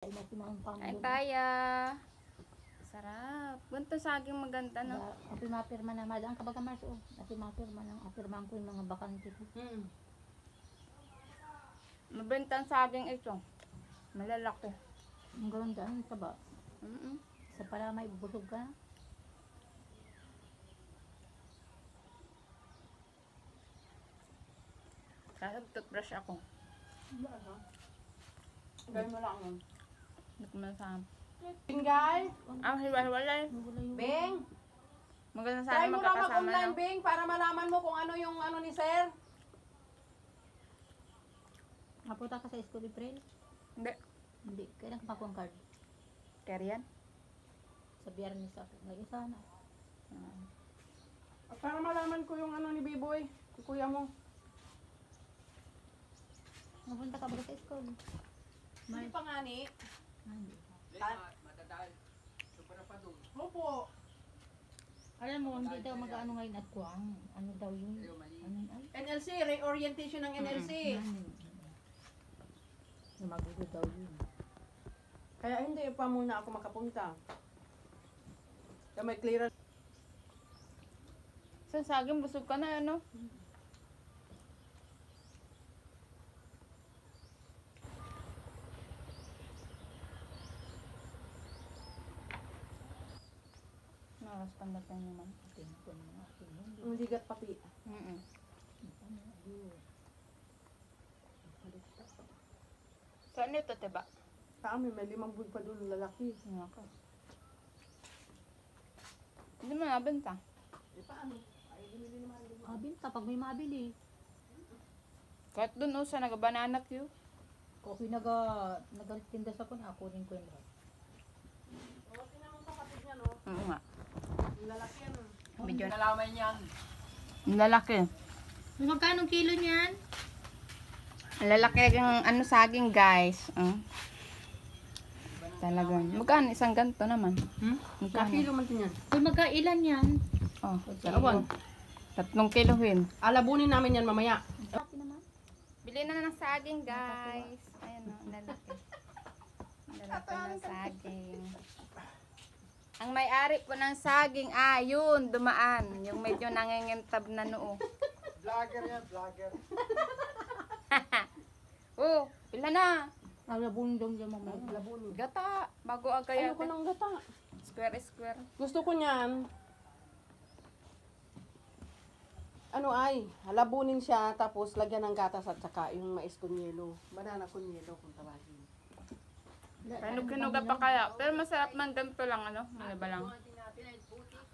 Ay, kaya. Sarap. Ganito saging maganda, no? Api mapirma na madaan ka baga marso. Api mapirma ng apirman ko yung mga bakante ko. Mabenta ang saging ito. Malalaki. Ang gawin daan sa ba? Sa para may busog ka. Kaya toothbrush ako. Gawin mo lang yun. Hindi ko masama. Bingay! Hiwa-hiwalay. Bing! Maganda Try sana mo lang magkakasama, mag-online, no? Bing, para malaman mo kung ano yung ano ni Sir. Napunta ka sa school, April? Hindi. Hindi. Kailan ka pakuha ang card? Kerian? Sa biyernes ako. Ngayon sana. Para malaman ko yung ano ni B-Boy, si kuya mo. Napunta ka ba sa school? Hindi pa nga ni. Hindi. Opo. Alam mo, hindi daw mag-ano ngayon at kuwang. Ano daw yun? Ano ay? NLC, reorientation ng NLC. Magulo daw yun. Kaya hindi pa muna ako makapunta. Kaya may clearance. Sa saging, busog ka na, ano? Naras pandating naman. Ang ligat pati. Saan ito, tiba? Sa amin, may 5 buwig pa doon lalaki. Naka. Hindi mo nabenta. Paano? Ay, bumili naman din. Kabinta pag may mabili. Kahit doon, sa nag-banana queue. Coffee nagatinda sa kun, ako rin ko yung lahat. O, tinanong kapatid niya, no? Oo nga. Yung lalaki yan. Medyo nalaman niyan. ang lalaki. Magkano kilo niyan? Ang lalaki ng ano saging, guys. Talagang. Magkano isang ganito naman? Magkano? Kilo man din yan. Kung magkailan yan? Oh, Dalawang. 3 kilohin. Alabunin namin yan mamaya. Bili na ng saging, guys. Ayan o, ang lalaki. Ang lalaki ng saging. Ang may-ari po ng saging, yun, dumaan. Yung medyo nangingintab na noo. Vlogger yan, vlogger. Oh, pila na. Alabundong yung mga Labunin. Gata, bago agay. Ayoko ng gata. Square. Gusto ko niyan. Ano ay, halabunin siya, tapos lagyan ng gatas at saka yung mais kunyelo. Banana kunyelo kung tawagin. Kinuga pa kaya. Pero masarap man ganito lang, ano? Malaba lang.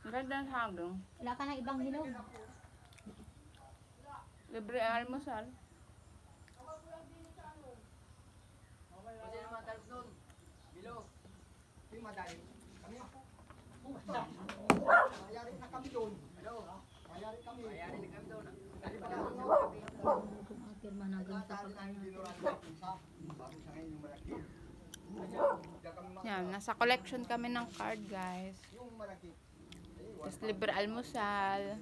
Ang ganda ng saging. Wala ka ng ibang hinog. Libre almusal. Pirma ng ganito pag ano. Yan, nasa collection kami ng card, guys. Tapos libre almusal.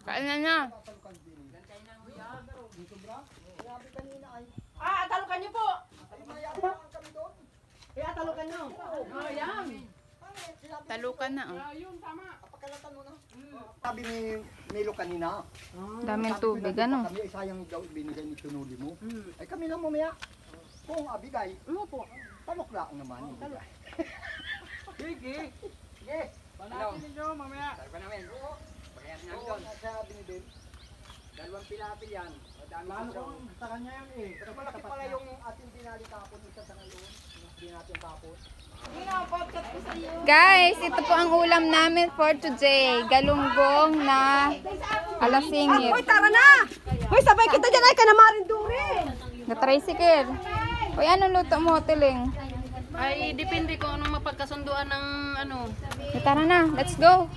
Kain na. Atalukan niyo po! Atalukan niyo. Yan. Talukan na, Yun, tama. Sabi ni Milo kanina, Daming tubig, ano? kami ay sayang daw binigay ni Tunuli mo. Ay kami lang mamaya. Kung abigay, Ano po? talok lang naman. Sige. Sige. Panatin ninyo mamaya. Sabi namin, pagkayat nga doon. Sabi ni Ben, 2 pilapil yan. Madami Paano ko kung sa kanya yan eh? Pero malaki pala yung ating dinali tapon, isa sa ngayon. Hindi natin tapon. Guys, ito po ang ulam namin for today. Galunggong na alasingit. Hoy, tara na! Hoy, sabay kita dyan ay ka na marinduri! Na tricycle. Uy, anong luto mo, Tiling? Ay, depende kung anong mapagkasunduan ng ano. Tara na, let's go.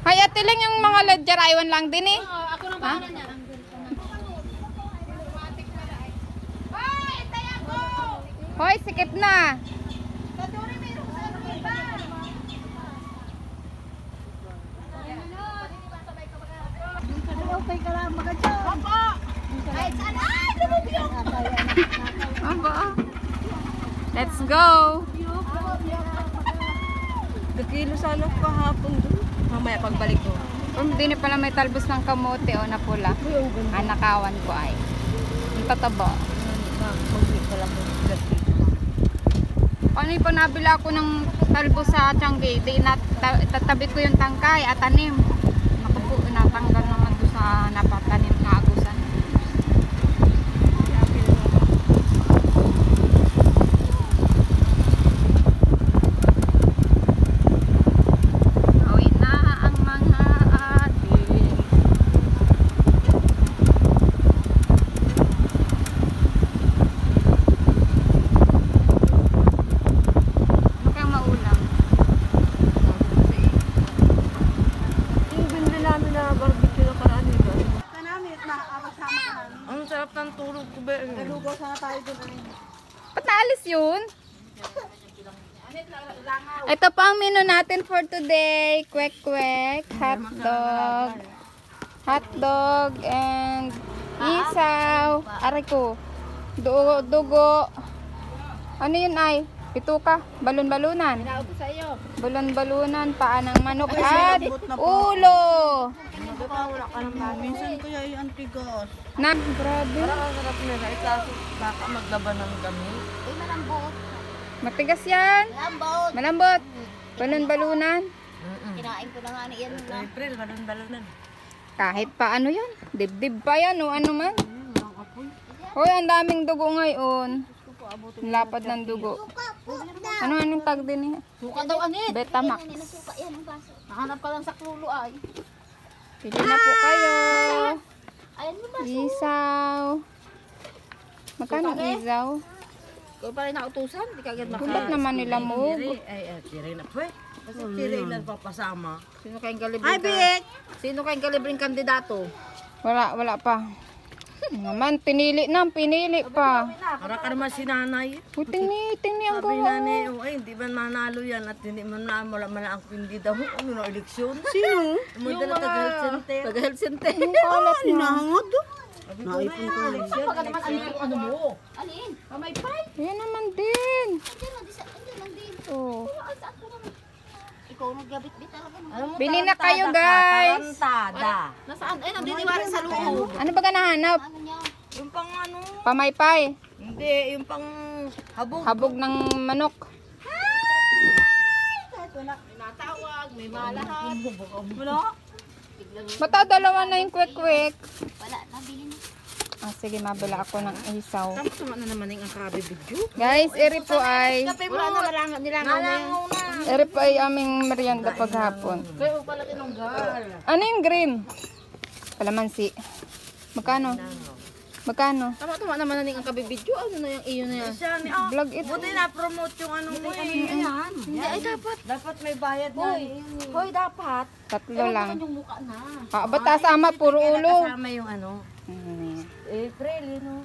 Hay, Tiling, yung mga ladjaraywan lang din eh. Ako nang bahala niya. Hoy, sikip na. Okay ka lang, maganda. Papa! Ay, Let's go! Kilo sana kahapon doon. Mamaya pagbalik ko. Hindi na pala may talbos ng kamote o na pula. Ang nakawan ko ay. Ang tataba. Ano yung panabila ako ng talbos sa Tiangge? Di tatabi ko yung tangkay at tanim. Naku po, natanggal naman to sa napatanim na agusan. Awi na ang mga adik. Ano kayang maulam? Yung binili namin na barbecue na paraan nito. Ang sarap ng tulog ko ba? Nalugaw sana tayo doon. Ba't naalis yun? Ito pa ang menu natin for today. Kwek-kwek, hotdog. Hotdog and isaw. Aray ko. Dugo. Ano yun ay? Pituka. Balon-balunan. Balon-balunan. Paa ng manok at ulo. Minsan kaya yung antigos. Na, grabe. Parang ang sarap nila. Ikaso baka maglabanan kami. Matigas yan. Malambot. Balon-balunan. Kinain ko na nga yan. April, balon-balonan. Kahit pa ano yan. Dibdib pa yan o ano man. Hoy, ang daming dugo ngayon. Lapad ng dugo. Anong tag din niya? Suka daw anit. Betamax. Nahanap ka lang sa klulo ay. Pili na po kayo. Ayan mo ba? Isaw. Magkano isaw? Ikaw pa rin nautusan. Di ka agad Ba't naman nila mo? Ay, tiri na po eh. Kasi tiri lang papasama. Sino kayong kalibring Sino kayong kalibring kandidato? Wala pa. Naman, pinili pa. Para ka naman si nanay. Tingni ang Sabi gawa. nanay, ay, hindi man manalo yan at hindi man wala ang hindi daw. Ano na eleksyon? Sino? Yung mga taga-health center. Taga-health center. Kalat na. Nahangad do. Naipon ko na eleksyon. Pagka naman ano mo? Alin? Pamaypay? Yan naman din. Andiyan lang din. Oh. Ikaw naggabit-bit talaga. Bili na kayo, guys. Tarantada. Nasaan? Ay, nandiniwari sa loob. Ano ba ka nahanap? Ano niya? Yung pang ano? Pamaypay. Hindi, yung pang habog. Habog ng manok. Natawag, may malahat. Wala? Bata dalawa na yung kwek-kwek. Wala, nabili na. Ah, sige, mabila ako ng isaw. Tama na naman yung kabe video. Guys, iri po ay Wala na, marangat nilangaw na yan. iri po ay aming merienda paghapon. Kayo pala tinunggal. Ano yung green? Kalamansi. Magkano? Magkano? Tama naman na ang kabibidyo. Ano na yung iyo na yan? Siya ni Vlog ito. buti na-promote yung ano mo eh. Hindi, ay dapat. Dapat may bayad na. Hoy, dapat. Tatlo lang. Yung mukha na. Ah, ba't asama? Puro ulo. Kasama yung ano. April, yun o.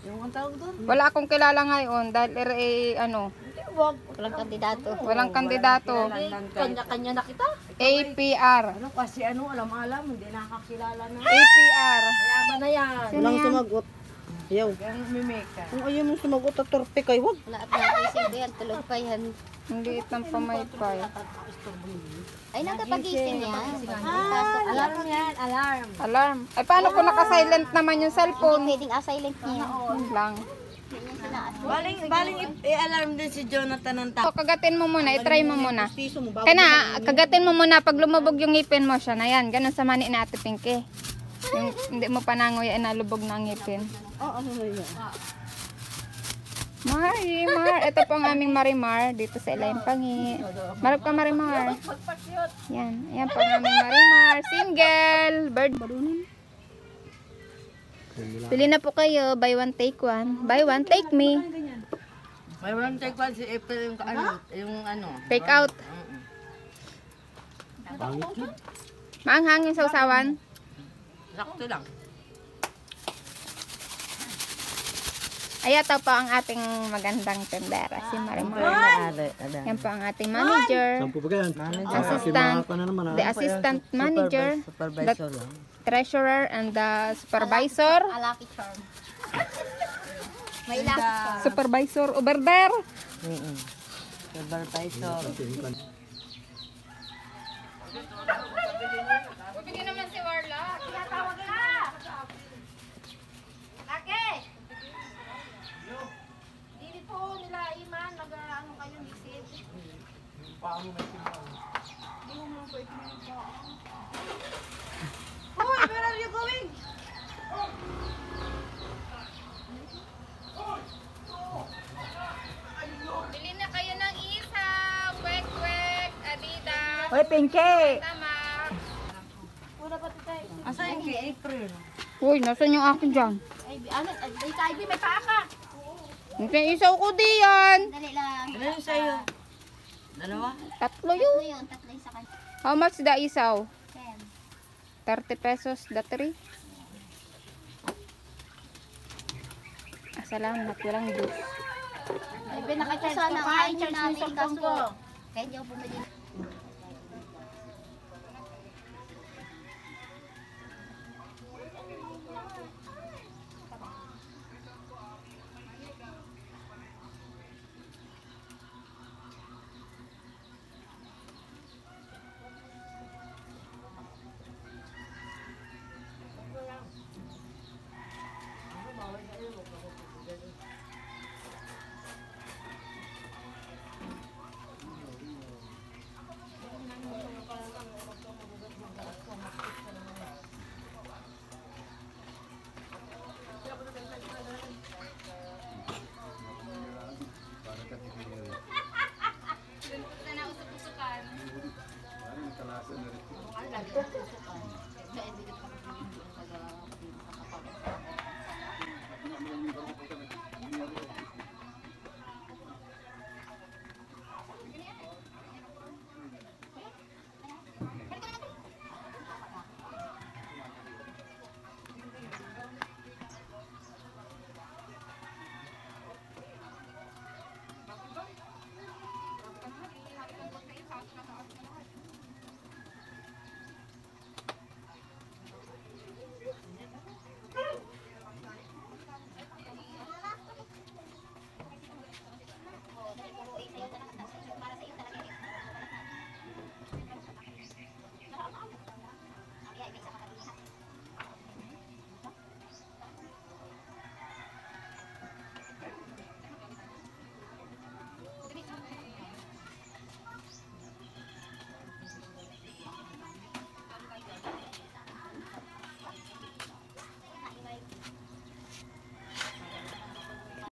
Yung ang tawag doon. Wala akong kilala ngayon dahil iri ay ano, Walang kandidato. walang kandidato. Kanya-kanya na kita. APR. Ano kasi ano, alam-alam, hindi nakakilala na. APR. Yaman na yan. Walang sumagot. Yaw. Yung mimika. Kung ayaw mo sumagot at torpe kayo, wag. Wala at nagising ba yan? Tulog pa yan. Ang liit ng pamaypay. Ay, nagkapagising yan. Alarm yan, alarm. Alarm. Ay, paano kung naka-silent naman yung cellphone? Pwedeng silent niya. Yun lang. Baling i-alarm din si Jonathan ng So, kagatin mo muna. I-try mo muna. Piso mo, bago. Kaya kagatin mo muna. Pag lumubog yung ngipin mo, siya na yan. Ganun sa mani na Ate Pinky. Yung hindi mo panangoy, nalubog na ang ngipin. Oh, ano na yan? Marimar. Ito po ang aming Marimar dito sa Elaine Pangi. Marap ka Marimar. Yan. Yan po ang aming Marimar. Single. Bird. Pili na po kayo. Buy one, take one. Buy one, take me. May walang take one si April yung ano. Take out. Maanghang yung sausawan. Sakto lang. Ayan po ang ating magandang tendera, si Marimar. Yan po ang ating manager. Assistant. The assistant manager. Supervisor lang. Treasurer and the supervisor. Alaki charm. May elastic. Supervisor over there. Bigyan naman si Warla. Tinatawag ka! Laki! Dili po nila Iman, nag-ano kayo misid. Hoy, where are you going? Bili na kayo ng isaw. Kwek-kwek. Adidas. Hoy, Pinky! Tamak. Wala pa tayo. Asan yung kay April? Uy, nasan yung akin dyan? Ay, ano? Ay, Ivy, may paa ka. Yung isaw ko diyan. Dali lang. Ano yung sa'yo? Dalawa? Tatlo yun. Yun, tatlo yung sa kanya. How much the isaw? 10. 30 pesos the three. Salamat, walang juice. Ay, nakacharge ko pa. I-charge mo yung cellphone ko. Kaya hindi ako bumili.